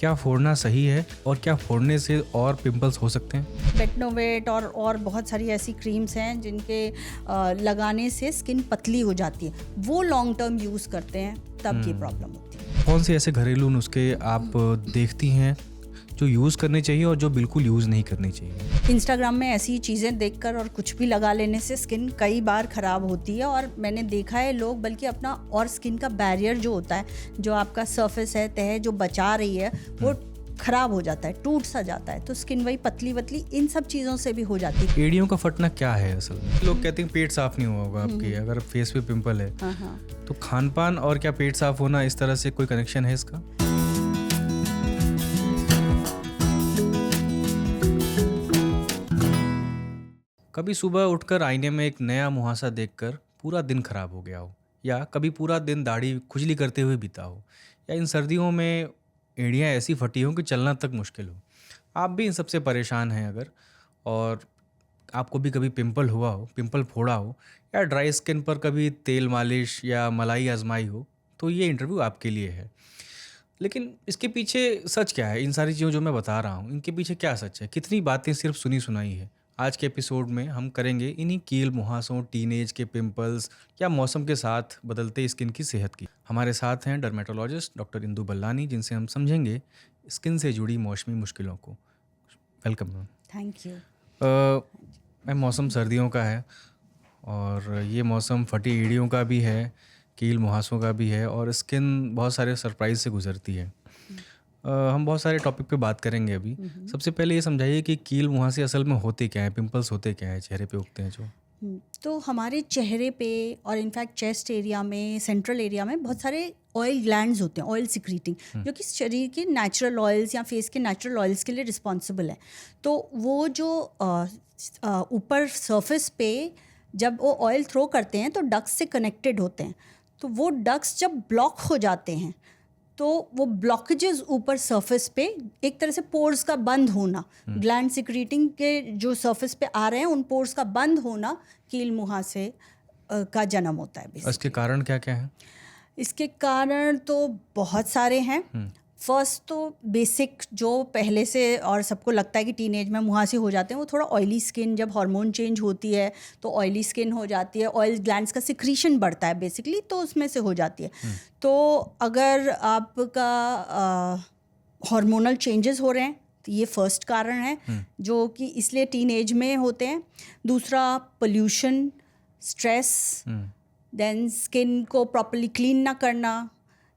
क्या फोड़ना सही है और क्या फोड़ने से और पिंपल्स हो सकते हैं? बेटनोवेट और बहुत सारी ऐसी क्रीम्स हैं जिनके लगाने से स्किन पतली हो जाती है, वो लॉन्ग टर्म यूज़ करते हैं तब ये प्रॉब्लम होती है। कौन से ऐसे घरेलू नुस्खे आप देखती हैं जो यूज़ करने चाहिए और जो बिल्कुल यूज़ नहीं करने चाहिए? इंस्टाग्राम में ऐसी चीज़ें देखकर और कुछ भी लगा लेने से स्किन कई बार ख़राब होती है, और मैंने देखा है लोग बल्कि अपना और स्किन का बैरियर जो होता है, जो आपका सरफेस है, तह जो बचा रही है, वो ख़राब हो जाता है, टूट सा जाता है, तो स्किन वही पतली पतली इन सब चीज़ों से भी हो जाती है। एड़ियों का फटना क्या है असल में? लोग कहते हैं पेट साफ नहीं हुआ होगा आपके, अगर फेस पे पिंपल है। हाँ। तो खान पान और क्या पेट साफ होना, इस तरह से कोई कनेक्शन है इसका? कभी सुबह उठकर आईने में एक नया मुहासा देखकर पूरा दिन खराब हो गया हो, या कभी पूरा दिन दाढ़ी खुजली करते हुए बीता हो, या इन सर्दियों में एड़ियाँ ऐसी फटी हों कि चलना तक मुश्किल हो। आप भी इन सबसे परेशान हैं अगर, और आपको भी कभी पिंपल हुआ हो, पिंपल फोड़ा हो, या ड्राई स्किन पर कभी तेल मालिश या मलाई आजमाई हो, तो ये इंटरव्यू आपके लिए है। लेकिन इसके पीछे सच क्या है? इन सारी चीज़ों जो मैं बता रहा हूँ, इनके पीछे क्या सच है? कितनी बातें सिर्फ सुनी सुनाई है? आज के एपिसोड में हम करेंगे इन्हीं कील मुहासों, टीनेज के पिंपल्स या मौसम के साथ बदलते स्किन की सेहत की। हमारे साथ हैं डर्मेटोलॉजिस्ट डॉक्टर इंदु बल्लानी, जिनसे हम समझेंगे स्किन से जुड़ी मौसमी मुश्किलों को। Welcome ma'am. Thank you. Ma'am, मौसम सर्दियों का है और ये मौसम फटी एड़ियों का भी है, कील मुहासों का भी है, और स्किन बहुत सारे सरप्राइज से गुजरती है। हम बहुत सारे टॉपिक पे बात करेंगे अभी। सबसे पहले ये समझाइए कि कील मुहासे असल में होते क्या हैं, पिंपल्स होते क्या हैं, चेहरे पे उगते हैं जो? तो हमारे चेहरे पे और इनफैक्ट चेस्ट एरिया में, सेंट्रल एरिया में बहुत सारे ऑयल ग्लैंड्स होते हैं, ऑयल सिक्रीटिंग, जो कि शरीर के नेचुरल ऑयल्स या फेस के नेचुरल ऑयल्स के लिए रिस्पॉन्सिबल है। तो वो जो ऊपर सरफेस पे जब वो ऑयल थ्रो करते हैं तो डक्स से कनेक्टेड होते हैं, तो वो डक्स जब ब्लॉक हो जाते हैं तो वो ब्लॉकेजेस ऊपर सरफेस पे एक तरह से पोर्स का बंद होना, ग्लैंड सिक्रीटिंग के जो सरफेस पे आ रहे हैं उन पोर्स का बंद होना कील मुहासे का जन्म होता है basically। इसके कारण क्या क्या है? इसके कारण तो बहुत सारे हैं। फर्स्ट तो बेसिक जो पहले से और सबको लगता है कि टीनेज में मुहासे हो जाते हैं, वो थोड़ा ऑयली स्किन, जब हार्मोन चेंज होती है तो ऑयली स्किन हो जाती है, ऑयल ग्लैंड्स का सिक्रीशन बढ़ता है बेसिकली, तो उसमें से हो जाती है। तो अगर आपका हार्मोनल चेंजेस हो रहे हैं तो ये फर्स्ट कारण है, जो कि इसलिए टीनेज में होते हैं। दूसरा पोल्यूशन, स्ट्रेस, देन स्किन को प्रॉपर्ली क्लीन ना करना,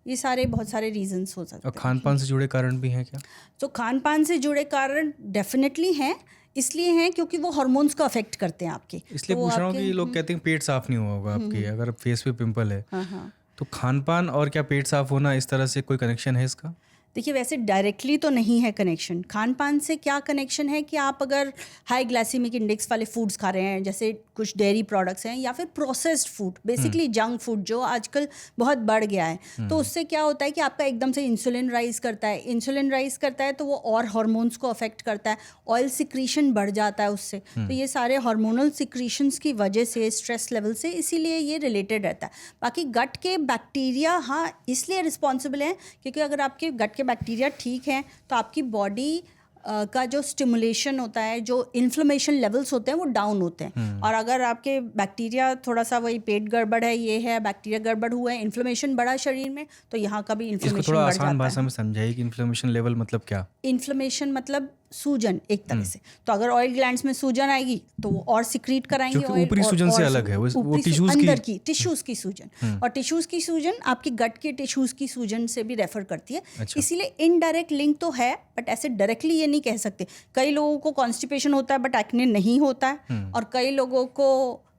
ये सारे बहुत सारे रीजंस हो सकते हैं। और खान पान से जुड़े कारण भी हैं क्या? तो खान पान से जुड़े कारण डेफिनेटली हैं, इसलिए हैं क्योंकि वो हार्मोन्स को अफेक्ट करते हैं आपके। इसलिए तो पूछ रहा हूँ कि लोग कहते हैं पेट साफ नहीं हुआ होगा आपके, अगर फेस पे पिंपल है। हाँ। तो खान पान और क्या पेट साफ होना, इस तरह से कोई कनेक्शन है इसका? देखिए, वैसे डायरेक्टली तो नहीं है कनेक्शन। खान पान से क्या कनेक्शन है कि आप अगर हाई ग्लाइसेमिक इंडेक्स वाले फूड्स खा रहे हैं, जैसे कुछ डेयरी प्रोडक्ट्स हैं या फिर processed food, basically junk food जो आजकल बहुत बढ़ गया है, तो उससे क्या होता है कि आपका एकदम से इंसुलिन राइज करता है। इंसुलिन राइज करता है तो वो और हार्मोन्स को अफेक्ट करता है, ऑयल सिक्रीशन बढ़ जाता है उससे। तो ये सारे हार्मोनल सिक्रीशंस की वजह से, स्ट्रेस लेवल से, इसीलिए ये रिलेटेड रहता है। बाकी गट के बैक्टीरिया हाँ इसलिए रिस्पॉन्सिबल हैं क्योंकि अगर आपके गट के बैक्टीरिया ठीक हैं तो आपकी बॉडी का जो स्टिमुलेशन होता है, जो इन्फ्लेमेशन लेवल्स होते हैं वो डाउन होते हैं। और अगर आपके बैक्टीरिया थोड़ा सा, वही पेट गड़बड़ है, ये है, बैक्टीरिया गड़बड़ हुआ है, इन्फ्लेमेशन बढ़ा शरीर में, तो यहाँ का भी इसको इन्फ्लेमेशन थोड़ा बढ़ आसान जाता भाषा है। में समझाइए कि इन्फ्लेमेशन लेवल मतलब क्या? इन्फ्लेमेशन मतलब सूजन एक तरह से। तो अगर ऑयल ग्लैंड्स में सूजन आएगी तो वो और सिक्रीट कराएंगे जो कि ऑयल, ऊपरी सूजन से अलग है, वो टिश्यूज की, अंदर की टिश्यूज की सूजन। और टिश्यूज की सूजन आपकी गट के टिश्यूज की सूजन से भी रेफर करती है। अच्छा। इसीलिए इनडायरेक्ट लिंक तो है, बट ऐसे डायरेक्टली ये नहीं कह सकते। कई लोगों को कॉन्स्टिपेशन होता है बट एक्ने नहीं होता है, और कई लोगों को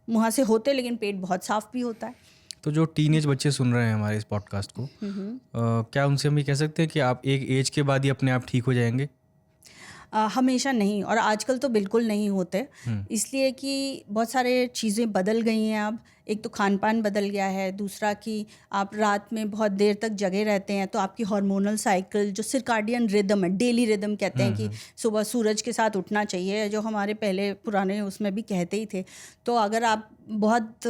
मुहासे होते लेकिन पेट बहुत साफ भी होता है। तो जो टीनेज बच्चे सुन रहे हैं हमारे इस पॉडकास्ट को, क्या उनसे हम ये कह सकते हैं कि आप एक एज के बाद ही अपने आप ठीक हो जाएंगे? हमेशा नहीं, और आजकल तो बिल्कुल नहीं होते, इसलिए कि बहुत सारे चीज़ें बदल गई हैं अब। एक तो खान पान बदल गया है, दूसरा कि आप रात में बहुत देर तक जगे रहते हैं तो आपकी हार्मोनल साइकिल, जो सर्काडियन रिदम है, डेली रिदम कहते हैं कि सुबह सूरज के साथ उठना चाहिए, जो हमारे पहले पुराने उसमें भी कहते ही थे। तो अगर आप बहुत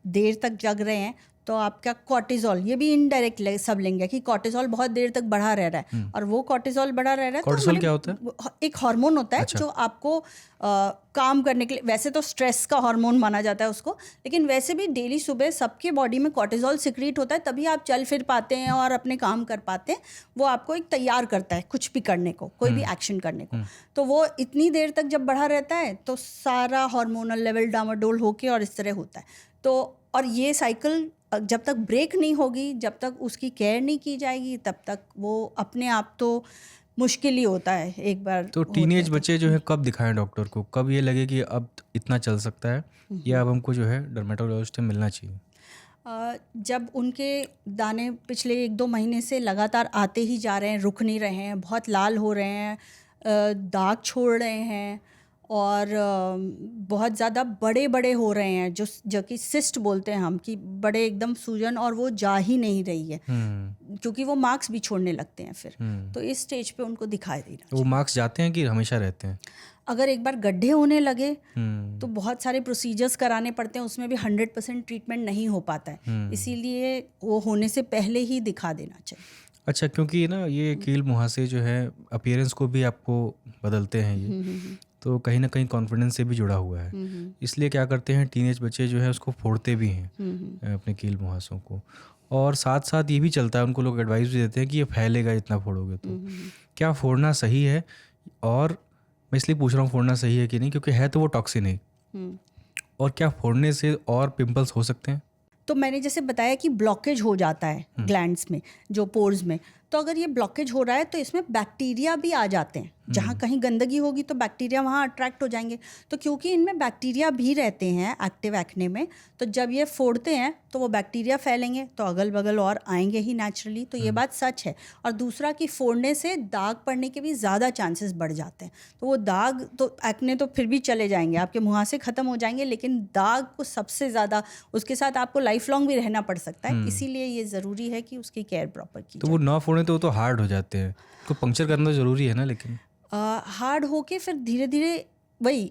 देर तक जग रहे हैं तो आपका कॉर्टिजोल, ये भी इनडायरेक्ट सब लिंक है कि कॉर्टिजोल बहुत देर तक बढ़ा रह रहा है, और वो कॉर्टिजोल बढ़ा रह रहा है। कॉर्टिसोल क्या होता है? एक हार्मोन होता है जो आपको काम करने के लिए, वैसे तो स्ट्रेस का हार्मोन माना जाता है उसको, लेकिन वैसे भी डेली सुबह सबके बॉडी में कॉर्टिजोल सिक्रीट होता है, तभी आप चल फिर पाते हैं और अपने काम कर पाते हैं। वो आपको एक तैयार करता है कुछ भी करने को, कोई भी एक्शन करने को। तो वो इतनी देर तक जब बढ़ा रहता है तो सारा हार्मोनल लेवल डामाडोल होके और इस तरह होता है। तो और ये साइकिल जब तक ब्रेक नहीं होगी, जब तक उसकी केयर नहीं की जाएगी, तब तक वो अपने आप तो मुश्किल ही होता है एक बार। तो टीनेज बच्चे जो है कब दिखाएं डॉक्टर को, कब ये लगे कि अब इतना चल सकता है या अब हमको जो है डर्मेटोलॉजिस्ट से मिलना चाहिए? जब उनके दाने पिछले 1-2 महीने से लगातार आते ही जा रहे हैं, रुक नहीं रहे हैं, बहुत लाल हो रहे हैं, दाग छोड़ रहे हैं, और बहुत ज़्यादा बड़े बड़े हो रहे हैं, जो कि सिस्ट बोलते हैं हम, कि बड़े एकदम सूजन, और वो जा ही नहीं रही है क्योंकि वो मार्क्स भी छोड़ने लगते हैं फिर। तो इस स्टेज पे उनको दिखाई देना चाहिए। वो मार्क्स जाते हैं कि हमेशा रहते हैं? अगर एक बार गड्ढे होने लगे तो बहुत सारे प्रोसीजर्स कराने पड़ते हैं, उसमें भी 100% ट्रीटमेंट नहीं हो पाता है, इसीलिए वो होने से पहले ही दिखा देना चाहिए। अच्छा, क्योंकि ना ये कील मुहासे जो है अपीयरेंस को भी आपको बदलते हैं ये, तो कहीं ना कहीं कॉन्फिडेंस से भी जुड़ा हुआ है, इसलिए क्या करते हैं टीनेज बच्चे जो है उसको फोड़ते भी हैं अपने कील मुहासों को, और साथ साथ ये भी चलता है, उनको लोग एडवाइस भी देते हैं कि ये फैलेगा इतना फोड़ोगे तो। क्या फोड़ना सही है? और मैं इसलिए पूछ रहा हूँ फोड़ना सही है कि नहीं, क्योंकि है तो वो टॉक्सिन है, और क्या फोड़ने से और पिंपल्स हो सकते हैं? तो मैंने जैसे बताया कि ब्लॉकेज हो जाता है ग्लैंड्स में, जो पोर्स में, तो अगर ये ब्लॉकेज हो रहा है तो इसमें बैक्टीरिया भी आ जाते हैं। जहाँ कहीं गंदगी होगी तो बैक्टीरिया वहाँ अट्रैक्ट हो जाएंगे। तो क्योंकि इनमें बैक्टीरिया भी रहते हैं एक्टिव एक्ने में, तो जब ये फोड़ते हैं तो वो बैक्टीरिया फैलेंगे तो अगल बगल और आएंगे ही नेचुरली। तो ये बात सच है। और दूसरा कि फोड़ने से दाग पड़ने के भी ज़्यादा चांसेस बढ़ जाते हैं। तो वो दाग तो एक्ने तो फिर भी चले जाएंगे, आपके मुहासे ख़त्म हो जाएंगे, लेकिन दाग को सबसे ज़्यादा, उसके साथ आपको लाइफ लॉन्ग भी रहना पड़ सकता है। इसीलिए ये ज़रूरी है कि उसकी केयर प्रॉपर की तो वो ना फोड़े तो वो तो हार्ड हो जाते हैं, तो पंक्चर करना ज़रूरी है ना? लेकिन हार्ड होके फिर धीरे धीरे वही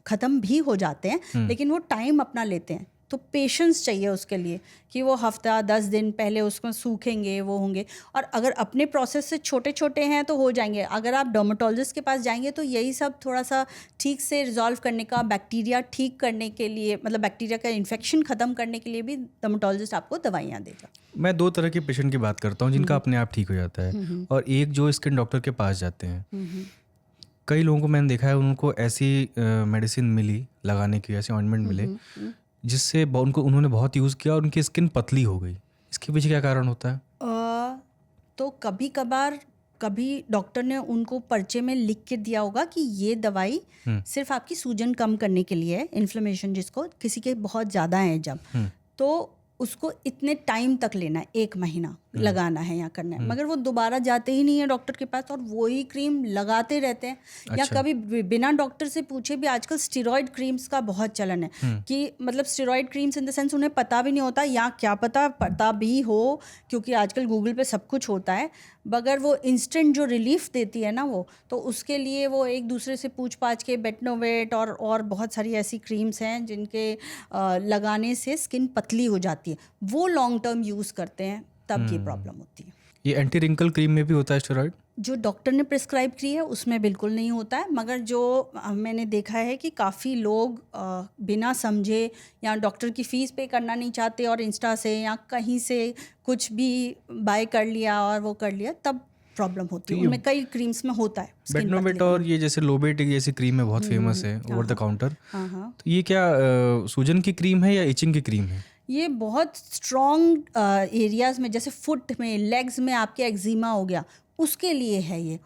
ख़त्म भी हो जाते हैं, लेकिन वो टाइम अपना लेते हैं। तो पेशेंस चाहिए उसके लिए कि वो हफ्ता 10 दिन पहले उसको सूखेंगे, वो होंगे। और अगर अपने प्रोसेस से छोटे छोटे हैं तो हो जाएंगे। अगर आप डर्मेटोलॉजिस्ट के पास जाएंगे तो यही सब थोड़ा सा ठीक से रिजॉल्व करने का, बैक्टीरिया ठीक करने के लिए, मतलब बैक्टीरिया का इन्फेक्शन ख़त्म करने के लिए भी डर्मेटोलॉजिस्ट आपको दवाइयाँ देगा। मैं 2 तरह के पेशेंट की बात करता हूँ जिनका अपने आप ठीक हो जाता है, और एक जो स्किन डॉक्टर के पास जाते हैं। कई लोगों को मैंने देखा है, उनको ऐसी मेडिसिन मिली लगाने की, ऐसे ऑइंटमेंट मिले जिससे उन्होंने बहुत यूज़ किया और उनकी स्किन पतली हो गई। इसके पीछे क्या कारण होता है? तो कभी कभार कभी डॉक्टर ने उनको पर्चे में लिख के दिया होगा कि ये दवाई सिर्फ आपकी सूजन कम करने के लिए है, इन्फ्लेमेशन जिसको किसी के बहुत ज़्यादा है जब, तो उसको इतने टाइम तक लेना है, 1 महीना लगाना है या करना है। मगर वो दोबारा जाते ही नहीं है डॉक्टर के पास और वही क्रीम लगाते रहते हैं। या कभी बिना डॉक्टर से पूछे भी आजकल स्टेरॉइड क्रीम्स का बहुत चलन है कि मतलब steroid creams in the sense उन्हें पता भी नहीं होता, या क्या पता भी हो, क्योंकि आजकल गूगल पे सब कुछ होता है, मगर वो इंस्टेंट जो रिलीफ देती है ना वो, तो उसके लिए वो एक दूसरे से पूछ पाछ के बेटनोवेट और बहुत सारी ऐसी क्रीम्स हैं जिनके लगाने से स्किन पतली हो जाती है, वो लॉन्ग टर्म यूज़ करते हैं, तब ये प्रॉब्लम होती है। ये एंटी रिंकल क्रीम में भी होता है स्टेरॉइड? जो डॉक्टर ने प्रिस्क्राइब की है उसमें बिल्कुल नहीं होता है, मगर जो मैंने देखा है कि काफ़ी लोग बिना समझे या डॉक्टर की फ़ीस पे करना नहीं चाहते और इंस्टा से या कहीं से कुछ भी बाय कर लिया और वो कर लिया, तब प्रॉब्लम होती है। उनमें कई क्रीम्स में होता है बेटनोवेट, और ये जैसे लोबेट जैसी क्रीम है, बहुत फेमस है ओवर द काउंटर। तो ये क्या सूजन की क्रीम है या इचिंग की क्रीम है? ये बहुत स्ट्रॉन्ग एरियाज़ में, जैसे फुट में, लेग्स में आपके एक्जिमा हो गया, उसके लिए है ये,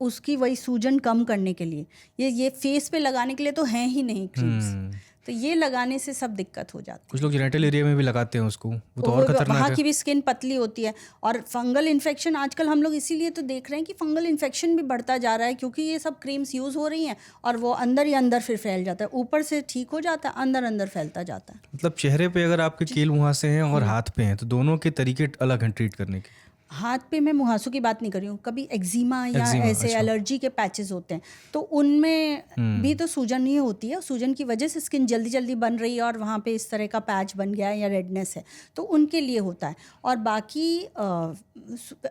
उसकी वही सूजन कम करने के लिए। ये फेस पे लगाने के लिए तो हैं ही नहीं क्रीम्स, तो ये लगाने से सब दिक्कत हो जाती है। कुछ लोग जेनिटल एरिया में भी लगाते हैं उसको, वो तो और खतरनाक है। वहाँ की भी स्किन पतली होती है। और फंगल इन्फेक्शन आजकल हम लोग इसीलिए तो देख रहे हैं कि फंगल इन्फेक्शन भी बढ़ता जा रहा है, क्योंकि ये सब क्रीम्स यूज़ हो रही हैं और वो अंदर ही अंदर फिर फैल जाता है, ऊपर से ठीक हो जाता है, अंदर अंदर फैलता जाता है। मतलब चेहरे पे अगर आपके कील मुहासे हैं और हाथ पे हैं तो दोनों के तरीके अलग हैं ट्रीट करने के? हाथ पे मैं मुहासों की बात नहीं कर रही हूँ, कभी एक्जिमा या एक्जिमा, ऐसे अच्छा। एलर्जी के पैचेस होते हैं, तो उनमें भी तो सूजन ही होती है, सूजन की वजह से स्किन जल्दी जल्दी बन रही है और वहाँ पे इस तरह का पैच बन गया है या रेडनेस है, तो उनके लिए होता है। और बाकी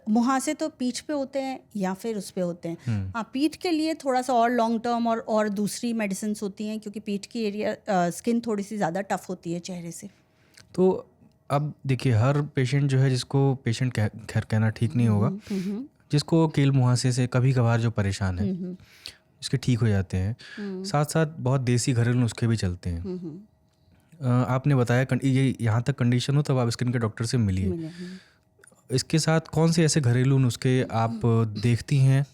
मुहासे तो पीठ पे होते हैं या फिर उस पे होते हैं। हाँ, पीठ के लिए थोड़ा सा और लॉन्ग टर्म और दूसरी मेडिसिन होती हैं, क्योंकि पीठ की एरिया स्किन थोड़ी सी ज़्यादा टफ होती है चेहरे से। तो अब देखिए, हर पेशेंट जो है, जिसको पेशेंट खैर कहना ठीक नहीं होगा, जिसको कील मुहासे से कभी कभार जो परेशान है, इसके ठीक हो जाते हैं, साथ साथ बहुत देसी घरेलू नुस्खे भी चलते हैं। आपने बताया ये यहाँ तक कंडीशन हो तब आप स्किन के डॉक्टर से मिलिए। इसके साथ कौन से ऐसे घरेलू नुस्खे आप देखती हैं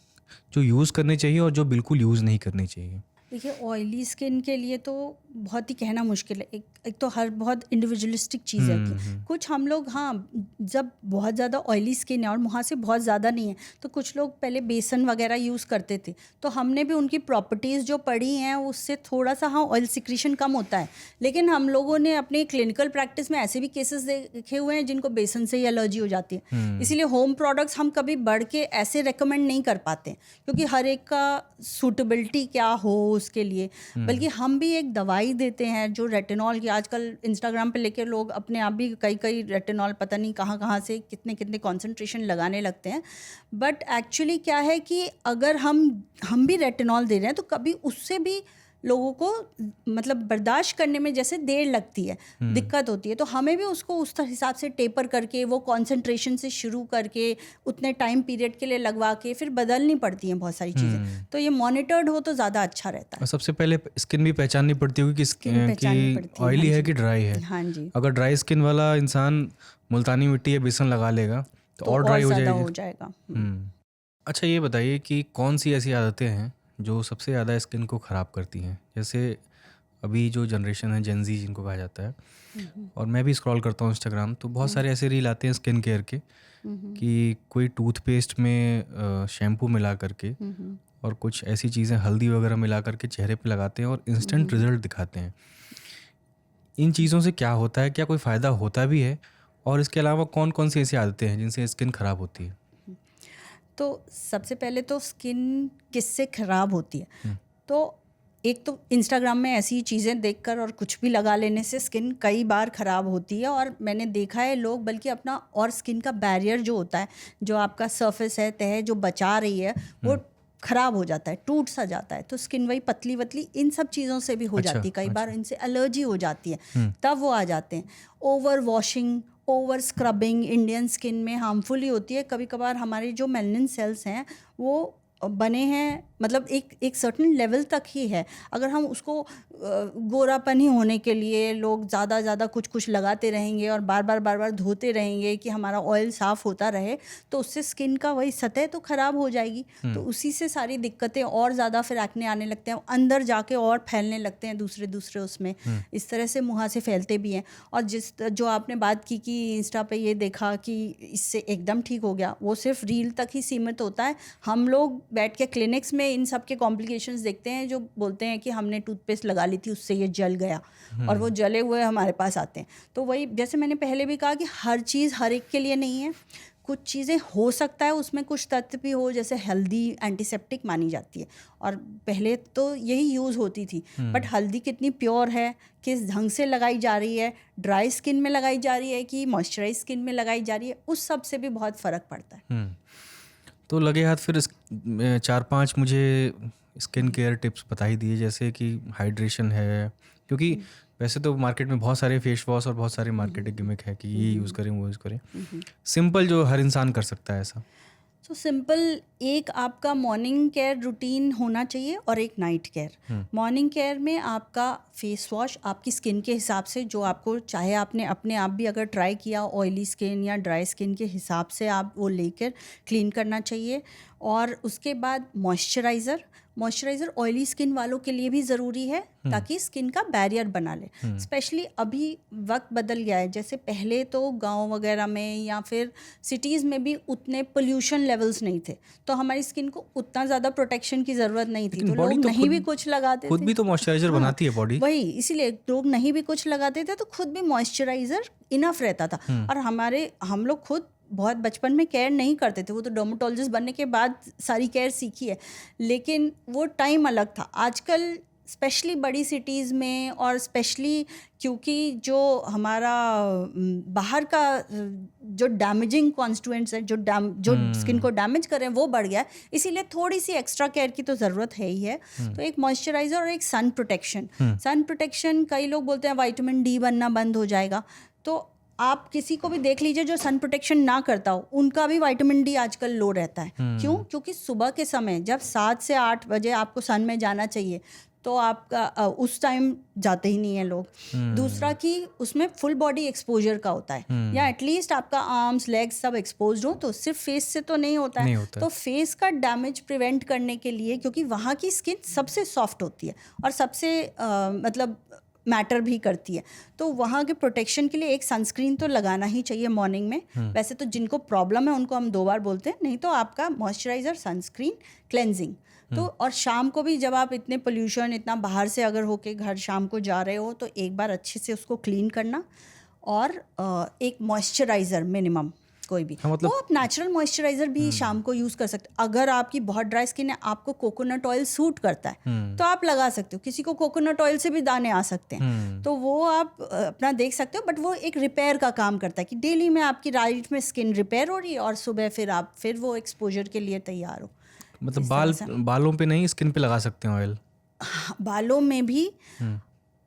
जो यूज़ करने चाहिए और जो बिल्कुल यूज़ नहीं करने चाहिए? देखिए, ऑयली स्किन के लिए तो बहुत ही कहना मुश्किल है। एक तो हर बहुत इंडिविजुअलिस्टिक चीज़ है कि कुछ हम लोग, हाँ, जब बहुत ज़्यादा ऑयली स्किन है और मुहासे बहुत ज़्यादा नहीं है, तो कुछ लोग पहले बेसन वगैरह यूज़ करते थे, तो हमने भी उनकी प्रॉपर्टीज़ जो पढ़ी हैं उससे थोड़ा सा, हाँ, ऑयल सिक्रीशन कम होता है। लेकिन हम लोगों ने अपनी क्लिनिकल प्रैक्टिस में ऐसे भी केसेस देखे हुए हैं जिनको बेसन से ही एलर्जी हो जाती है। इसीलिए होम प्रोडक्ट्स हम कभी बढ़ के ऐसे रेकमेंड नहीं कर पाते, क्योंकि हर एक का सूटेबिलिटी क्या हो उसके लिए। बल्कि हम भी एक दवाई देते हैं जो रेटिनॉल की, आजकल इंस्टाग्राम पे लेके लोग अपने आप भी कई रेटिनॉल पता नहीं कहाँ से कितने कॉन्सेंट्रेशन लगाने लगते हैं। बट एक्चुअली क्या है कि अगर हम भी रेटिनॉल दे रहे हैं तो कभी उससे भी लोगों को मतलब बर्दाश्त करने में जैसे देर लगती है, दिक्कत होती है, तो हमें भी उसको उस हिसाब से टेपर करके वो कॉन्सेंट्रेशन से शुरू करके उतने टाइम पीरियड के लिए लगवा के फिर बदलनी पड़ती हैं बहुत सारी चीज़ें। तो ये मॉनिटर्ड हो तो ज़्यादा अच्छा रहता है। और सबसे पहले स्किन भी पहचाननी पड़ती होगी कि ऑयली है कि ड्राई है। हाँ जी। अगर ड्राई स्किन वाला इंसान मुल्तानी मिट्टी या बेसन लगा लेगा तो और ड्राई हो जाएगा। अच्छा, ये बताइए कि कौन सी ऐसी आदतें हैं जो सबसे ज़्यादा स्किन को ख़राब करती हैं? जैसे अभी जो जनरेशन है, जेन ज़ी जिनको कहा जाता है, और मैं भी स्क्रॉल करता हूँ इंस्टाग्राम, तो बहुत सारे ऐसे रील आते हैं स्किन केयर के कि कोई टूथपेस्ट में शैम्पू मिला करके और कुछ ऐसी चीज़ें हल्दी वगैरह मिला करके चेहरे पे लगाते हैं और इंस्टेंट रिजल्ट दिखाते हैं। इन चीज़ों से क्या होता है? क्या कोई फ़ायदा होता भी है? और इसके अलावा कौन कौन सी ऐसी आदतें हैं जिनसे स्किन ख़राब होती है? तो सबसे पहले तो स्किन किससे ख़राब होती है, तो एक तो इंस्टाग्राम में ऐसी चीज़ें देखकर और कुछ भी लगा लेने से स्किन कई बार ख़राब होती है। और मैंने देखा है लोग बल्कि अपना और स्किन का बैरियर जो होता है, जो आपका सरफेस है, तह जो बचा रही है, वो ख़राब हो जाता है, टूट सा जाता है। तो स्किन वही पतली वतली इन सब चीज़ों से भी हो जाती है, कई बार इनसे एलर्जी हो जाती है, तब वो आ जाते हैं। Over washing, over scrubbing Indian skin में हार्मफुल ही होती है। कभी कभार हमारे जो मेलनिन सेल्स हैं वो बने हैं, मतलब एक सर्टेन लेवल तक ही है। अगर हम उसको गोरापन ही होने के लिए लोग ज़्यादा कुछ लगाते रहेंगे और बार बार धोते रहेंगे कि हमारा ऑयल साफ़ होता रहे, तो उससे स्किन का वही सतह तो ख़राब हो जाएगी। तो उसी से सारी दिक्कतें और ज़्यादा फिर एक्ने आने लगते हैं, अंदर जाके और फैलने लगते हैं दूसरे उसमें। इस तरह से मुहासे फैलते भी हैं। और जो आपने बात की कि इंस्टा पे ये देखा कि इससे एकदम ठीक हो गया, वो सिर्फ रील तक ही सीमित होता है। हम लोग बैठ के क्लिनिक्स में इन सब के कॉम्प्लिकेशंस देखते हैं, जो बोलते हैं कि हमने टूथपेस्ट लगा ली थी, उससे ये जल गया, और वो जले हुए हमारे पास आते हैं। तो वही, जैसे मैंने पहले भी कहा कि हर चीज़ हर एक के लिए नहीं है। कुछ चीज़ें हो सकता है उसमें कुछ तत्व भी हो, जैसे हल्दी एंटीसेप्टिक मानी जाती है और पहले तो यही यूज़ होती थी। बट हल्दी कितनी प्योर है, किस ढंग से लगाई जा रही है, ड्राई स्किन में लगाई जा रही है कि मॉइस्चराइज स्किन में लगाई जा रही है, उस सब से भी बहुत फ़र्क पड़ता है। तो लगे हाथ फिर 4-5 मुझे स्किन केयर टिप्स बता ही दिए, जैसे कि हाइड्रेशन है, क्योंकि वैसे तो मार्केट में बहुत सारे फेस वॉश और बहुत सारे मार्केटिंग गिमिक है कि ये यूज़ करें वो यूज़ करें। सिंपल जो हर इंसान कर सकता है ऐसा। तो सिंपल, एक आपका मॉर्निंग केयर रूटीन होना चाहिए और एक नाइट केयर। मॉर्निंग केयर में आपका फेस वॉश आपकी स्किन के हिसाब से, जो आपको चाहे, आपने अपने आप भी अगर ट्राई किया ऑयली स्किन या ड्राई स्किन के हिसाब से आप वो लेकर क्लीन करना चाहिए। और उसके बाद मॉइस्चराइज़र ऑयली स्किन वालों के लिए भी ज़रूरी है, ताकि स्किन का बैरियर बना ले। स्पेशली अभी वक्त बदल गया है, जैसे पहले तो गांव वगैरह में या फिर सिटीज़ में भी उतने पोल्यूशन लेवल्स नहीं थे, तो हमारी स्किन को उतना ज़्यादा प्रोटेक्शन की ज़रूरत नहीं थी, तो लोग नहीं भी कुछ लगाते थे। खुद भी तो मॉइस्चराइजर बनाती है बॉडी, वही, इसीलिए लोग नहीं भी कुछ लगाते थे तो खुद भी मॉइस्चराइज़र इनफ रहता था। और हम लोग खुद बहुत बचपन में केयर नहीं करते थे, वो तो डर्मेटोलॉजिस्ट बनने के बाद सारी केयर सीखी है, लेकिन वो टाइम अलग था। आजकल स्पेशली बड़ी सिटीज़ में, और स्पेशली क्योंकि जो हमारा बाहर का जो डैमेजिंग कॉन्स्टिट्यूएंट्स हैं, जो स्किन को डैमेज कर रहे हैं, वो बढ़ गया है, इसीलिए थोड़ी सी एक्स्ट्रा केयर की तो ज़रूरत है ही है। तो एक मॉइस्चराइज़र और एक सन प्रोटेक्शन, कई लोग बोलते हैं विटामिन डी बनना बंद हो जाएगा, तो आप किसी को भी देख लीजिए जो सन प्रोटेक्शन ना करता हो, उनका भी विटामिन डी आजकल लो रहता है। क्यों? क्योंकि सुबह के समय जब 7 से 8 बजे आपको सन में जाना चाहिए, तो आपका उस टाइम जाते ही नहीं है लोग। दूसरा कि उसमें फुल बॉडी एक्सपोजर का होता है, या एटलीस्ट आपका आर्म्स लेग्स सब एक्सपोज हो, तो सिर्फ फेस से तो नहीं होता है। तो फेस का डैमेज प्रिवेंट करने के लिए, क्योंकि वहाँ की स्किन सबसे सॉफ्ट होती है और सबसे मतलब मैटर भी करती है, तो वहाँ के प्रोटेक्शन के लिए एक सनस्क्रीन तो लगाना ही चाहिए मॉर्निंग में। वैसे तो जिनको प्रॉब्लम है उनको हम 2 बार बोलते हैं, नहीं तो आपका मॉइस्चराइज़र, सनस्क्रीन, क्लेंजिंग। तो और शाम को भी जब आप इतने पोल्यूशन, इतना बाहर से अगर होके घर शाम को जा रहे हो, तो एक बार अच्छे से उसको क्लीन करना, और एक मॉइस्चराइज़र मिनिमम कोई भी। हाँ, मतलब वो आप नेचुरल मॉइस्चराइज़र भी शाम को यूज़ कर सकते हो। अगर आपकी बहुत ड्राई स्किन है, आपको कोकोनट ऑयल सूट करता है, तो आप लगा सकते हो। किसी को कोकोनट ऑयल से भी दाने आ सकते हैं, तो वो आप अपना देख सकते हो, बट वो एक रिपेयर का काम करता है कि डेली में आपकी राइट में स्किन रिपेयर हो रही है, और सुबह फिर आप फिर वो एक्सपोजर के लिए तैयार हो। मतलब बालों पे नहीं, स्किन पे लगा सकते हैं ऑयल? बालों में भी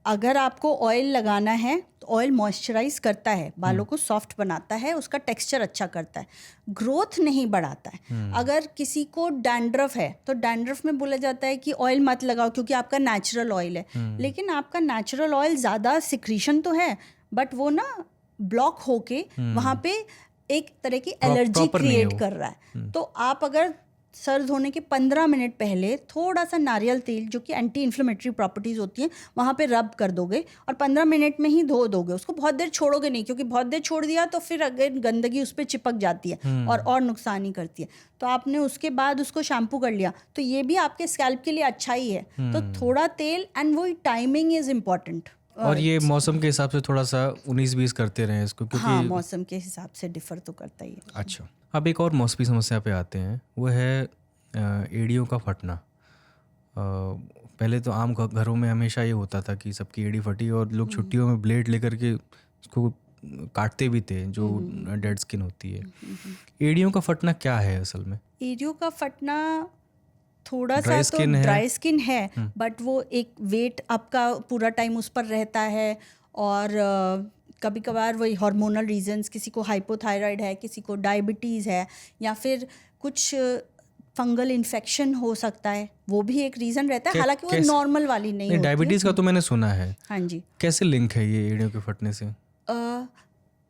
अगर आपको ऑयल लगाना है, तो ऑयल मॉइस्चराइज करता है, बालों को सॉफ्ट बनाता है, उसका टेक्सचर अच्छा करता है, ग्रोथ नहीं बढ़ाता है। अगर किसी को डैंड्रफ है, तो डैंड्रफ में बोला जाता है कि ऑयल मत लगाओ क्योंकि आपका नेचुरल ऑयल है, लेकिन आपका नेचुरल ऑयल ज़्यादा सिक्रीशन तो है, बट वो ना ब्लॉक होके वहाँ पे एक तरह की एलर्जी क्रिएट कर रहा है। तो आप अगर सर धोने के 15 मिनट पहले थोड़ा सा नारियल तेल, जो कि एंटी इन्फ्लेमेटरी प्रॉपर्टीज़ होती हैं, वहाँ पे रब कर दोगे और 15 मिनट में ही धो दोगे उसको। बहुत देर छोड़ोगे नहीं, क्योंकि बहुत देर छोड़ दिया तो फिर अगर गंदगी उस पर चिपक जाती है और नुकसान ही करती है। तो आपने उसके बाद उसको शैम्पू कर लिया, तो ये भी आपके स्कैल्प के लिए अच्छा ही है। तो थोड़ा तेल, एंड वही टाइमिंग इज़ इम्पॉर्टेंट। और ये मौसम के हिसाब से थोड़ा सा 19-20 करते रहे इसको, क्योंकि हाँ, मौसम के हिसाब से डिफ़र तो करता ही है। अच्छा, अब एक और मौसमी समस्या पे आते हैं, वो है एड़ियों का फटना। पहले तो आम घरों में हमेशा ये होता था कि सबकी एड़ी फटी और लोग छुट्टियों में ब्लेड लेकर के उसको काटते भी थे, जो डेड स्किन होती है। एड़ियों का फटना क्या है असल में? एड़ियों का फटना थोड़ा सा तो ड्राई स्किन है, बट वो एक वेट आपका पूरा टाइम उस पर रहता है, और कभी कभार वही हार्मोनल रीजंस, किसी को हाइपोथायराइड है, किसी को डायबिटीज़ है, या फिर कुछ फंगल इन्फेक्शन हो सकता है, वो भी एक रीज़न रहता है। हालांकि वो नॉर्मल वाली नहीं होती। डायबिटीज़ का तो मैंने सुना है। हाँ जी। कैसे लिंक है ये एड़ियों के फटने से?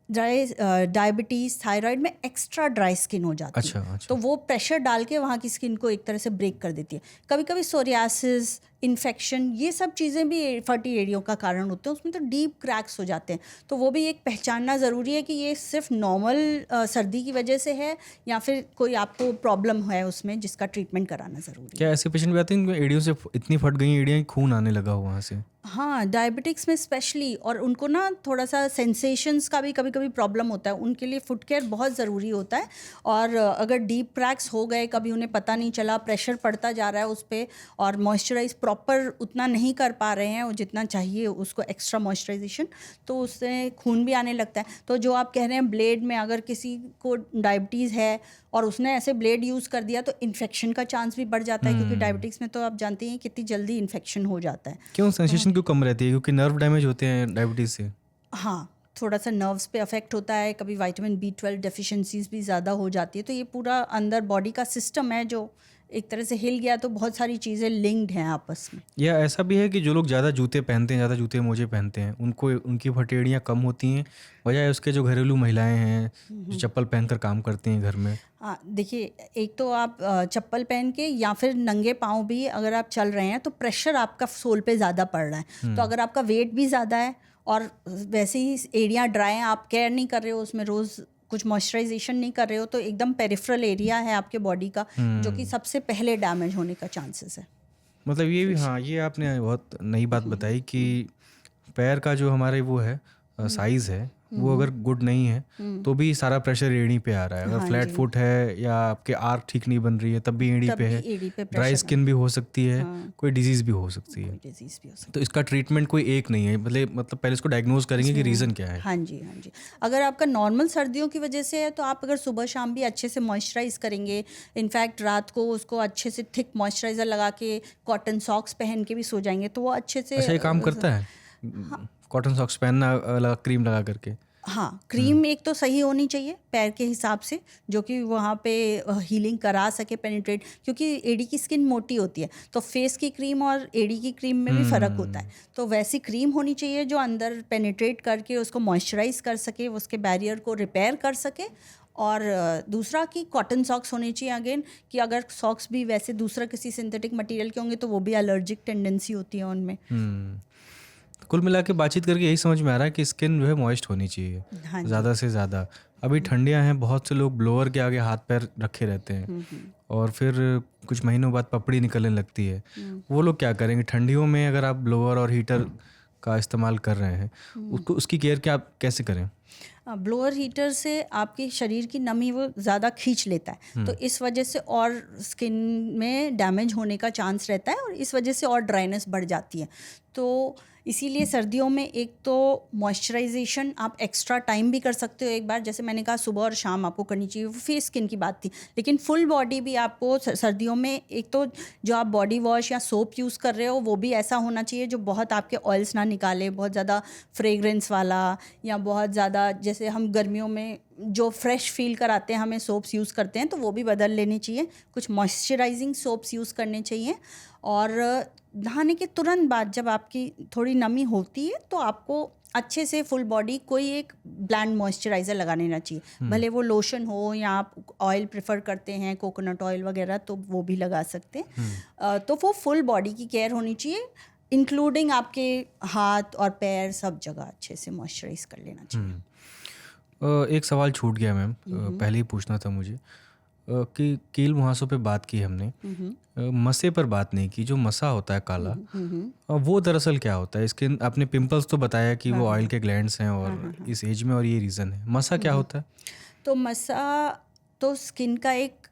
डायबिटीज़, थायराइड में एक्स्ट्रा ड्राई स्किन हो जाती है। अच्छा। तो वो प्रेशर डाल के वहाँ की स्किन को एक तरह से ब्रेक कर देती है। कभी कभी सोरियासिस, इन्फेक्शन, ये सब चीज़ें भी फटी एड़ियों का कारण होते हैं। उसमें तो डीप क्रैक्स हो जाते हैं, तो वो भी एक पहचानना ज़रूरी है कि ये सिर्फ नॉर्मल सर्दी की वजह से है, या फिर कोई आपको प्रॉब्लम है उसमें जिसका ट्रीटमेंट कराना ज़रूरी है। क्या ऐसे पेशेंट भी आते हैं एड़ियों से इतनी फट गई एड़ियाँ, खून आने लगा हो वहाँ से? हाँ, डायबिटिक्स में स्पेशली, और उनको ना थोड़ा सा सेंसेशंस का भी कभी कभी प्रॉब्लम होता है, उनके लिए फुट केयर बहुत ज़रूरी होता है। और अगर डीप क्रैक्स हो गए, कभी उन्हें पता नहीं चला, प्रेशर पड़ता जा रहा है उस पर, और मॉइस्चराइज प्रॉपर उतना नहीं कर पा रहे हैं, वो जितना चाहिए उसको एक्स्ट्रा मॉइस्चराइजेशन, तो उससे खून भी आने लगता है। तो जो आप कह रहे हैं ब्लेड में, अगर किसी को डायबिटीज़ है और उसने ऐसे ब्लेड यूज़ कर दिया, तो इन्फेक्शन का चांस भी बढ़ जाता है, क्योंकि डायबिटिक्स में तो आप जानते हैं कितनी जल्दी इन्फेक्शन हो जाता है। क्यों सेंसेशन क्यों कम रहती है? क्योंकि नर्व डैमेज होते हैं डायबिटीज़ से? हाँ, थोड़ा सा नर्व्स पे अफेक्ट होता है, कभी विटामिन B12 डेफिशिएंसीज भी ज़्यादा हो जाती है। तो ये पूरा अंदर बॉडी का सिस्टम है जो एक तरह से हिल गया, तो बहुत सारी चीज़ें लिंक्ड हैं आपस में। या ऐसा भी है कि जो लोग ज़्यादा जूते पहनते हैं, ज़्यादा जूते मोजे पहनते हैं, उनको उनकी फटेड़ियाँ कम होती हैं, बजाय उसके जो घरेलू महिलाएं हैं जो चप्पल पहनकर काम करती हैं घर में? हाँ, देखिए, एक तो आप चप्पल पहन के या फिर नंगे पाँव भी अगर आप चल रहे हैं, तो प्रेशर आपका सोल पे ज़्यादा पड़ रहा है। तो अगर आपका वेट भी ज़्यादा है और वैसे ही एरिया ड्राई है, आप केयर नहीं कर रहे हो उसमें, रोज़ कुछ मॉइस्चराइजेशन नहीं कर रहे हो, तो एकदम पेरिफेरल एरिया है आपके बॉडी का, जो कि सबसे पहले डैमेज होने का चांसेस है। मतलब ये भी, हाँ, ये आपने बहुत नई बात बताई कि पैर का जो हमारे वो है साइज़ है, वो अगर गुड नहीं है तो भी सारा प्रेशर एड़ी पे आ रहा है। अगर हाँ फ्लैट जी, फुट है या आपके आर्क ठीक नहीं बन रही है तब भी एड़ी तब पे भी है। एड़ी पे ड्राई प्रेशर स्किन भी हो सकती है, हाँ, कोई डिजीज़ भी हो सकती है। कोई डिजीज़ भी हो सकती तो इसका ट्रीटमेंट कोई एक नहीं है, मतलब पहले इसको डायग्नोज करेंगे कि रीज़न क्या है। हाँ जी, हाँ जी। अगर आपका नॉर्मल सर्दियों की वजह से है तो आप अगर सुबह शाम भी अच्छे से मॉइस्चराइज़ करेंगे, इनफैक्ट रात को उसको अच्छे से थिक मॉइस्चराइज़र लगा के कॉटन सॉक्स पहन के भी सो जाएंगे तो वो अच्छे से अच्छा, ये काम करता है कॉटन सॉक्स पहनना क्रीम लगा करके? हाँ, क्रीम एक तो सही होनी चाहिए पैर के हिसाब से, जो कि वहाँ पे हीलिंग करा सके, पेनिट्रेट, क्योंकि एड़ी की स्किन मोटी होती है तो फेस की क्रीम और एड़ी की क्रीम में भी फ़र्क होता है। तो वैसी क्रीम होनी चाहिए जो अंदर पेनिट्रेट करके उसको मॉइस्चराइज कर सके, उसके बैरियर को रिपेयर कर सके। और दूसरा कि कॉटन सॉक्स होने चाहिए अगेन, कि अगर सॉक्स भी वैसे दूसरा किसी सिंथेटिक मटेरियल के होंगे तो वो भी एलर्जिक टेंडेंसी होती है उनमें। कुल मिला के बातचीत करके यही समझ में आ रहा है कि स्किन जो है मॉइस्ट होनी चाहिए हाँ जी। ज़्यादा से ज़्यादा। अभी ठंडियां हैं, बहुत से लोग ब्लोअर के आगे हाथ पैर रखे रहते हैं और फिर कुछ महीनों बाद पपड़ी निकलने लगती है। वो लोग क्या करेंगे ठंडियों में? अगर आप ब्लोअर और हीटर का इस्तेमाल कर रहे हैं उसको, उसकी केयर क्या आप कैसे करें? ब्लोअर हीटर से आपके शरीर की नमी वो ज़्यादा खींच लेता है तो इस वजह से और स्किन में डैमेज होने का चांस रहता है और इस वजह से और ड्राइनेस बढ़ जाती है। तो इसीलिए सर्दियों में एक तो मॉइस्चराइजेशन आप एक्स्ट्रा टाइम भी कर सकते हो, एक बार जैसे मैंने कहा सुबह और शाम आपको करनी चाहिए, वो फेस स्किन की बात थी, लेकिन फुल बॉडी भी आपको सर्दियों में एक तो जो आप बॉडी वॉश या सोप यूज़ कर रहे हो वो भी ऐसा होना चाहिए जो बहुत आपके ऑयल्स ना निकाले, बहुत ज़्यादा फ्रेगरेंस वाला, या बहुत ज़्यादा जैसे हम गर्मियों में जो फ्रेश फील कराते हैं हमें सोप्स यूज़ करते हैं तो वो भी बदल लेनी चाहिए, कुछ मॉइस्चराइजिंग सोप्स यूज़ करने चाहिए। और नहाने के तुरंत बाद जब आपकी थोड़ी नमी होती है तो आपको अच्छे से फुल बॉडी कोई एक ब्लैंड मॉइस्चराइज़र लगा लेना चाहिए, भले वो लोशन हो या आप ऑयल प्रेफर करते हैं कोकोनट ऑयल वगैरह तो वो भी लगा सकते हैं। तो वो फुल बॉडी की केयर होनी चाहिए, इंक्लूडिंग आपके हाथ और पैर, सब जगह अच्छे से मॉइस्चराइज कर लेना चाहिए। एक सवाल छूट गया मैम, पहले ही पूछना था मुझे कि कील मुहासों पे बात की हमने, मसे पर बात नहीं की। जो मसा होता है काला, वो दरअसल क्या होता है? स्किन, आपने पिंपल्स तो बताया कि वो ऑयल के ग्लैंड्स हैं और इस एज में और ये रीज़न है। मसा क्या होता है? तो मसा तो स्किन का एक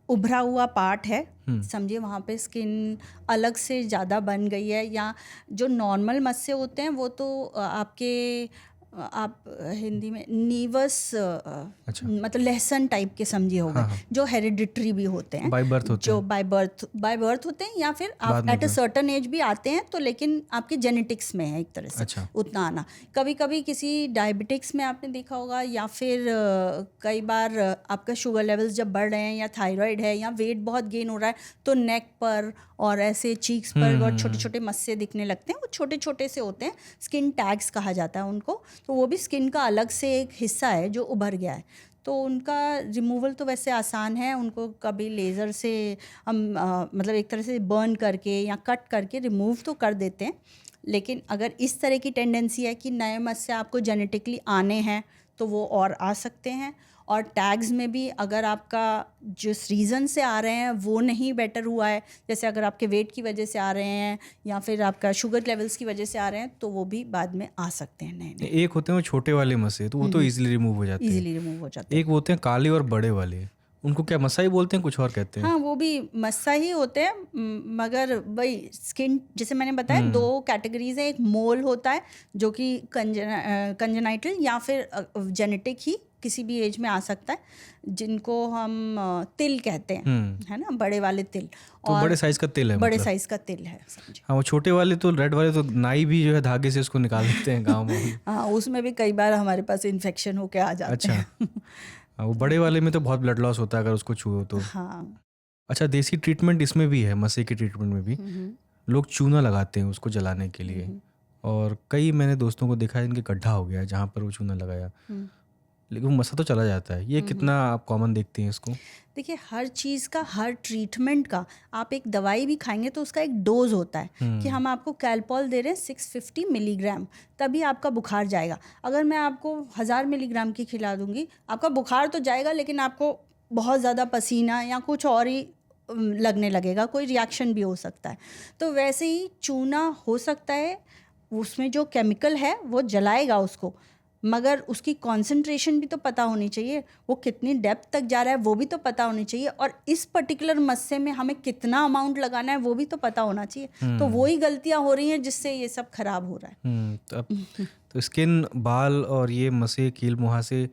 उभरा हुआ पार्ट है, समझिए वहाँ पे स्किन अलग से ज़्यादा बन गई है, या जो नॉर्मल मस्से होते हैं वो तो आपके आप हिंदी में नीवस मतलब लहसन टाइप के समझिए हो गए, जो हेरिडिटरी भी होते हैं, बाय बर्थ होते जो हैं, बाय बर्थ होते हैं, या फिर आप एट अ सर्टन एज भी आते हैं तो लेकिन आपके जेनेटिक्स में है एक तरह से उतना आना। कभी कभी किसी डायबिटिक्स में आपने देखा होगा, या फिर कई बार आपका शुगर लेवल्स जब बढ़ रहे हैं या थायराइड है या वेट बहुत गेन हो रहा है तो नेक पर और ऐसे चीक्स पर बहुत छोटे छोटे मस्से दिखने लगते हैं। वो छोटे छोटे से होते हैं, स्किन टैग्स कहा जाता है उनको। तो वो भी स्किन का अलग से एक हिस्सा है जो उभर गया है, तो उनका रिमूवल तो वैसे आसान है, उनको कभी लेज़र से हम मतलब एक तरह से बर्न करके या कट करके रिमूव तो कर देते हैं। लेकिन अगर इस तरह की टेंडेंसी है कि नए मस्से आपको जेनेटिकली आने हैं तो वो और आ सकते हैं। और टैग्स में भी अगर आपका जिस रीज़न से आ रहे हैं वो नहीं बेटर हुआ है, जैसे अगर आपके वेट की वजह से आ रहे हैं या फिर आपका शुगर लेवल्स की वजह से आ रहे हैं, तो वो भी बाद में आ सकते हैं नए। एक होते हैं वो छोटे वाले मसे, तो वो तो इजीली रिमूव हो जाते हैं, इजीली रिमूव हो जाते हैं। एक होते हैं काले और बड़े वाले, उनको क्या मसा ही बोलते हैं, कुछ और कहते हैं? हाँ, वो भी मस्सा ही होते हैं, मगर वही स्किन जैसे मैंने बताया दो कैटेगरीज है। एक मोल होता है जो कि कंजेनाइटल या फिर जेनेटिक ही किसी भी एज में आ सकता है, जिनको हम तिल कहते हैं, है ना, बड़े वाले तिल। तो और बड़े साइज का तिल है, बड़े साइज का तिल है, समझे। हाँ, वो छोटे वाले तो रेड वाले तो नाई भी जो है धागे से उसको निकाल देते हैं गाँव में। हाँ, उसमें भी कई बार हमारे पास इन्फेक्शन होके आ जाते हैं। वो बड़े वाले में तो बहुत ब्लड लॉस होता है अगर उसको छुओ तो। हाँ। अच्छा, देसी ट्रीटमेंट इसमें भी है, मसे के ट्रीटमेंट में भी लोग चूना लगाते हैं उसको जलाने के लिए, और कई मैंने दोस्तों को देखा है इनके गड्ढा हो गया है जहाँ पर वो चूना लगाया, लेकिन वो मसा तो चला जाता है। ये कितना आप कॉमन देखते हैं इसको? देखिए, हर चीज़ का, हर ट्रीटमेंट का, आप एक दवाई भी खाएंगे तो उसका एक डोज होता है कि हम आपको कैलपॉल दे रहे हैं 650 मिलीग्राम, तभी आपका बुखार जाएगा। अगर मैं आपको 1000 मिलीग्राम की खिला दूंगी, आपका बुखार तो जाएगा लेकिन आपको बहुत ज़्यादा पसीना या कुछ और ही लगने लगेगा, कोई रिएक्शन भी हो सकता है। तो वैसे ही चूना हो सकता है, उसमें जो केमिकल है वो जलाएगा उसको, मगर उसकी कंसंट्रेशन भी तो पता होनी चाहिए, वो कितनी डेप्थ तक जा रहा है वो भी तो पता होनी चाहिए, और इस पर्टिकुलर मस्से में हमें कितना अमाउंट लगाना है वो भी तो पता होना चाहिए। तो वही गलतियां हो रही हैं जिससे ये सब खराब हो रहा है। तो स्किन, बाल और ये मसे, कील मुहासे,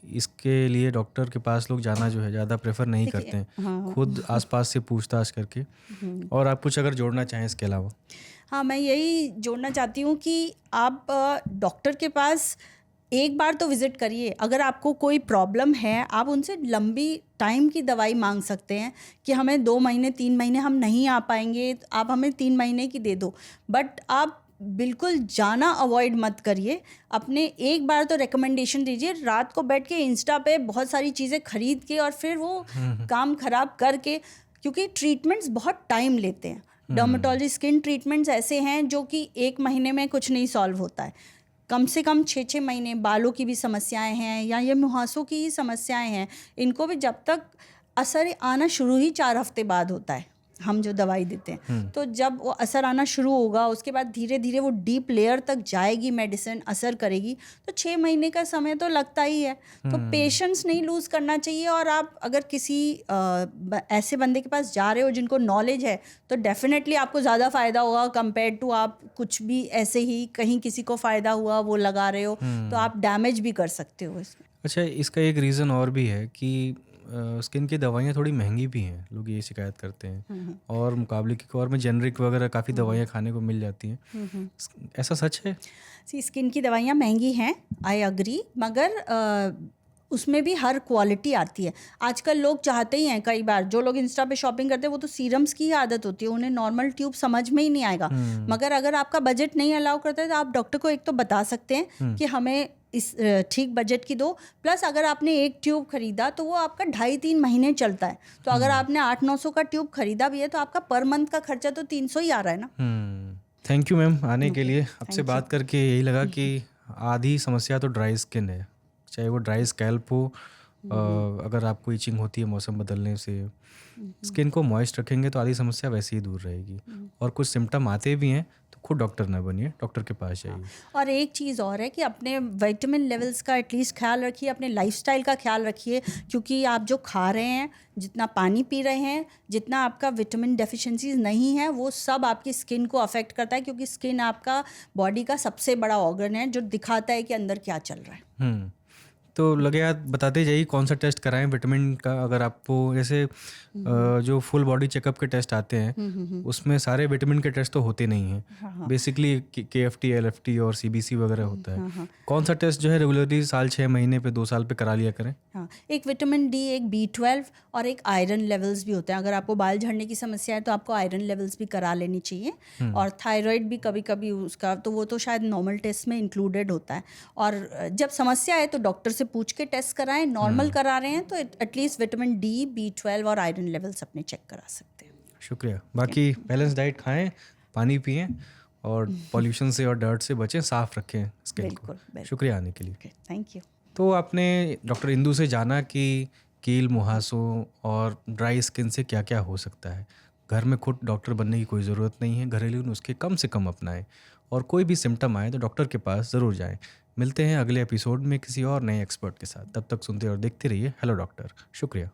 इसके लिए डॉक्टर के पास लोग जाना जो है ज़्यादा प्रेफर नहीं करते हैं, खुद आसपास से पूछताछ करके। और आप कुछ अगर जोड़ना चाहें इसके अलावा? हाँ, मैं यही जोड़ना चाहती हूँ कि आप डॉक्टर के पास एक बार तो विज़िट करिए। अगर आपको कोई प्रॉब्लम है, आप उनसे लंबी टाइम की दवाई मांग सकते हैं कि हमें 2 महीने 3 महीने हम नहीं आ पाएंगे, आप हमें 3 महीने की दे दो। बट आप बिल्कुल जाना अवॉइड मत करिए। अपने एक बार तो रिकमेंडेशन दीजिए। रात को बैठ के इंस्टा पे बहुत सारी चीज़ें खरीद के और फिर वो काम ख़राब करके, क्योंकि ट्रीटमेंट्स बहुत टाइम लेते हैं। डर्मेटोलॉजी स्किन ट्रीटमेंट्स ऐसे हैं जो कि 1 महीने में कुछ नहीं सॉल्व होता है, कम से कम 6-6 महीने। बालों की भी समस्याएं हैं या ये मुहासों की ही समस्याएं हैं, इनको भी जब तक असर आना शुरू ही 4 हफ्ते बाद होता है हम जो दवाई देते हैं। तो जब वो असर आना शुरू होगा, उसके बाद धीरे धीरे वो डीप लेयर तक जाएगी, मेडिसिन असर करेगी, तो 6 महीने का समय तो लगता ही है। तो पेशेंस नहीं लूज़ करना चाहिए। और आप अगर किसी ऐसे बंदे के पास जा रहे हो जिनको नॉलेज है, तो डेफिनेटली आपको ज़्यादा फ़ायदा होगा कंपेयर टू आप कुछ भी ऐसे ही कहीं किसी को फ़ायदा हुआ वो लगा रहे हो, तो आप डैमेज भी कर सकते हो इसमें। अच्छा, इसका एक रीज़न और भी है कि स्किन की दवाइयाँ थोड़ी महंगी भी हैं, लोग ये शिकायत करते हैं, और मुकाबले के और में जेनरिक वगैरह काफ़ी दवाइयाँ खाने को मिल जाती हैं। ऐसा सच है? स्किन की दवाइयाँ महंगी हैं, आई अग्री, मगर उसमें भी हर क्वालिटी आती है। आजकल लोग चाहते ही हैं, कई बार जो लोग इंस्टा पे शॉपिंग करते हैं वो तो सीरम्स की ही आदत होती है, उन्हें नॉर्मल ट्यूब समझ में ही नहीं आएगा। मगर अगर आपका बजट नहीं अलाउ करता है तो आप डॉक्टर को एक तो बता सकते हैं कि हमें इस ठीक बजट की दो। प्लस अगर आपने एक ट्यूब खरीदा तो वो आपका 2.5-3 महीने चलता है। तो अगर आपने 800-900 का ट्यूब खरीदा भी है तो आपका पर मंथ का खर्चा तो 300 ही आ रहा है ना। थैंक यू मैम आने के लिए। आपसे बात करके यही लगा कि आधी समस्या तो ड्राई स्किन है, चाहे वो ड्राई स्कैल्प हो, अगर आपको इचिंग होती है मौसम बदलने से, स्किन को मॉइस्ट रखेंगे तो आधी समस्या वैसे ही दूर रहेगी। और कुछ सिम्टम आते भी हैं तो खुद डॉक्टर ना बनिए, डॉक्टर के पास जाइए। और एक चीज़ और है कि अपने विटामिन लेवल्स का एटलीस्ट ख्याल रखिए, अपने लाइफस्टाइल का ख्याल रखिए, क्योंकि आप जो खा रहे हैं, जितना पानी पी रहे हैं, जितना आपका विटामिन डेफिशिएंसीज नहीं है, वो सब आपकी स्किन को अफेक्ट करता है, क्योंकि स्किन आपका बॉडी का सबसे बड़ा ऑर्गन है जो दिखाता है कि अंदर क्या चल रहा है। तो लगे आप बताते जाइए कौन सा टेस्ट कराएं विटामिन का। अगर आपको जैसे जो फुल बॉडी चेकअप के टेस्ट आते हैं उसमें सारे विटामिन के टेस्ट तो होते नहीं हैं, बेसिकली KFT, LFT और CBC वगैरह होता है। कौन सा टेस्ट जो है रेगुलरली 6 महीने पे 2 साल पे करा लिया करें? हाँ, एक विटामिन D, एक B12 और एक आयरन लेवल्स भी होते हैं। अगर आपको बाल झड़ने की समस्या है तो आपको आयरन लेवल्स भी करा लेनी चाहिए। और थायराइड भी कभी कभी उसका, तो वो तो शायद नॉर्मल टेस्ट में इंक्लूडेड होता है। और जब समस्या है तो डॉक्टर से पूछ के टेस्ट कराएं। नॉर्मल करा रहे हैं तो एटलीस्ट विटामिन D, B12 और आयरन लेवल्स अपने चेक करा सकते हैं। शुक्रिया। बाकी बैलेंस डाइट खाएं, पानी पिएं और पॉल्यूशन से और डर्ट से बचें, साफ रखें स्किन को। शुक्रिया आने के लिए। Thank you. तो आपने डॉक्टर इंदु से जाना कि कील, मुहासों और ड्राई स्किन से क्या क्या हो सकता है। घर में खुद डॉक्टर बनने की कोई ज़रूरत नहीं है, घरेलू नुस्खे कम से कम अपनाएं, और कोई भी सिम्टम आए तो डॉक्टर के पास ज़रूर जाएं। मिलते हैं अगले एपिसोड में किसी और नए एक्सपर्ट के साथ। तब तक सुनते और देखते रहिए हेलो डॉक्टर। शुक्रिया।